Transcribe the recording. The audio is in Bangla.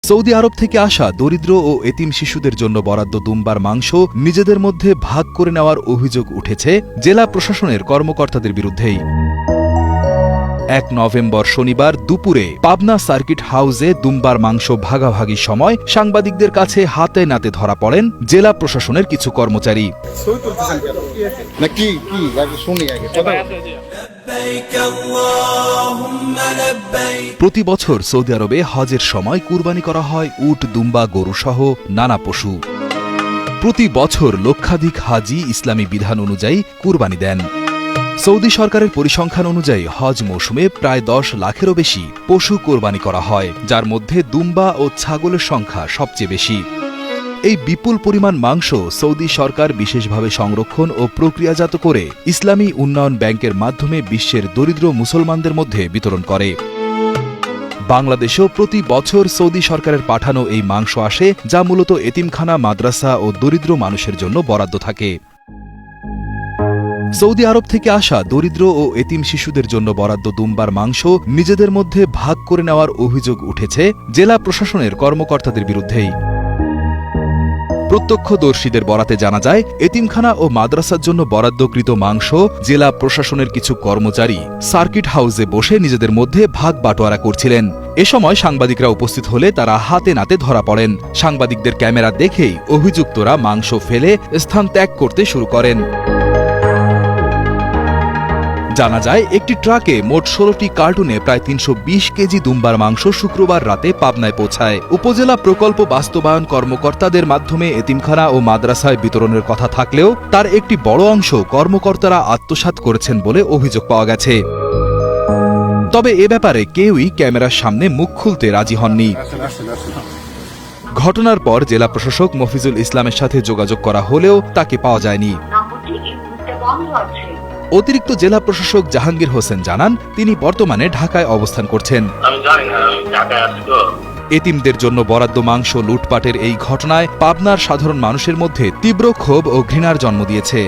সৌদি আরব থেকে আসা দরিদ্র ও এতিম শিশুদের জন্য বরাদ্দ দুম্বার মাংস নিজেদের মধ্যে ভাগ করে নেওয়ার অভিযোগ উঠেছে জেলা প্রশাসনের কর্মকর্তাদের বিরুদ্ধেই। ১ নভেম্বর শনিবার দুপুরে পাবনা সার্কিট হাউসে দুম্বার মাংস ভাগাভাগির সময় সাংবাদিকদের কাছে হাতে নাতে ধরা পড়েন জেলা প্রশাসনের কিছু কর্মচারী। প্রতি বছর সৌদি আরবে হজের সময় কুরবানি করা হয় উট, দুম্বা, গরুসহ নানা পশু। প্রতি বছর লক্ষাধিক হাজি ইসলামী বিধান অনুযায়ী কুরবানি দেন। সৌদি সরকারের পরিসংখ্যান অনুযায়ী হজ মৌসুমে প্রায় ১০ লাখেরও বেশি পশু কোরবানি করা হয়, যার মধ্যে দুম্বা ও ছাগলের সংখ্যা সবচেয়ে বেশি। এই বিপুল পরিমাণ মাংস সৌদি সরকার বিশেষভাবে সংরক্ষণ ও প্রক্রিয়াজাত করে ইসলামী উন্নয়ন ব্যাংকের মাধ্যমে বিশ্বের দরিদ্র মুসলমানদের মধ্যে বিতরণ করে। বাংলাদেশেও প্রতি বছর সৌদি সরকারের পাঠানো এই মাংস আসে, যা মূলত এতিমখানা, মাদ্রাসা ও দরিদ্র মানুষের জন্য বরাদ্দ থাকে। সৌদি আরব থেকে আসা দরিদ্র ও এতিম শিশুদের জন্য বরাদ্দ দুম্বার মাংস নিজেদের মধ্যে ভাগ করে নেওয়ার অভিযোগ উঠেছে জেলা প্রশাসনের কর্মকর্তাদের বিরুদ্ধেই। প্রত্যক্ষদর্শীদের বরাতে জানা যায়, এতিমখানা ও মাদ্রাসার জন্য বরাদ্দকৃত মাংস জেলা প্রশাসনের কিছু কর্মচারী সার্কিট হাউসে বসে নিজেদের মধ্যে ভাগ বাটোয়ারা করছিলেন। এ সময় সাংবাদিকরা উপস্থিত হলে তারা হাতে নাতে ধরা পড়েন। সাংবাদিকদের ক্যামেরা দেখেই অভিযুক্তরা মাংস ফেলে স্থান ত্যাগ করতে শুরু করেন। জানা যায়, একটি ট্রাকে মোট ১৬টি কার্টুনে প্রায় ৩২০ কেজি দুম্বার মাংস শুক্রবার রাতে পাবনায় পৌঁছায়। উপজেলা প্রকল্প বাস্তবায়ন কর্মকর্তাদের মাধ্যমে এতিমখানা ও মাদ্রাসায় বিতরণের কথা থাকলেও তার একটি বড় অংশ কর্মকর্তারা আত্মসাৎ করেছেন বলে অভিযোগ পাওয়া গেছে। তবে এ ব্যাপারে কেউই ক্যামেরার সামনে মুখ খুলতে রাজি হননি। ঘটনার পর জেলা প্রশাসক মফিজুল ইসলামের সাথে যোগাযোগ করা হলেও তাকে পাওয়া যায়নি। অতিরিক্ত জেলা প্রশাসক জাহাঙ্গীর হোসেন জানান, তিনি বর্তমানে ঢাকায় অবস্থান করছেন। এতিমদের জন্য বরাদ্দ মাংস লুটপাটের এই ঘটনায় পাবনার সাধারণ মানুষের মধ্যে তীব্র ক্ষোভ ও ঘৃণার জন্ম দিয়েছে।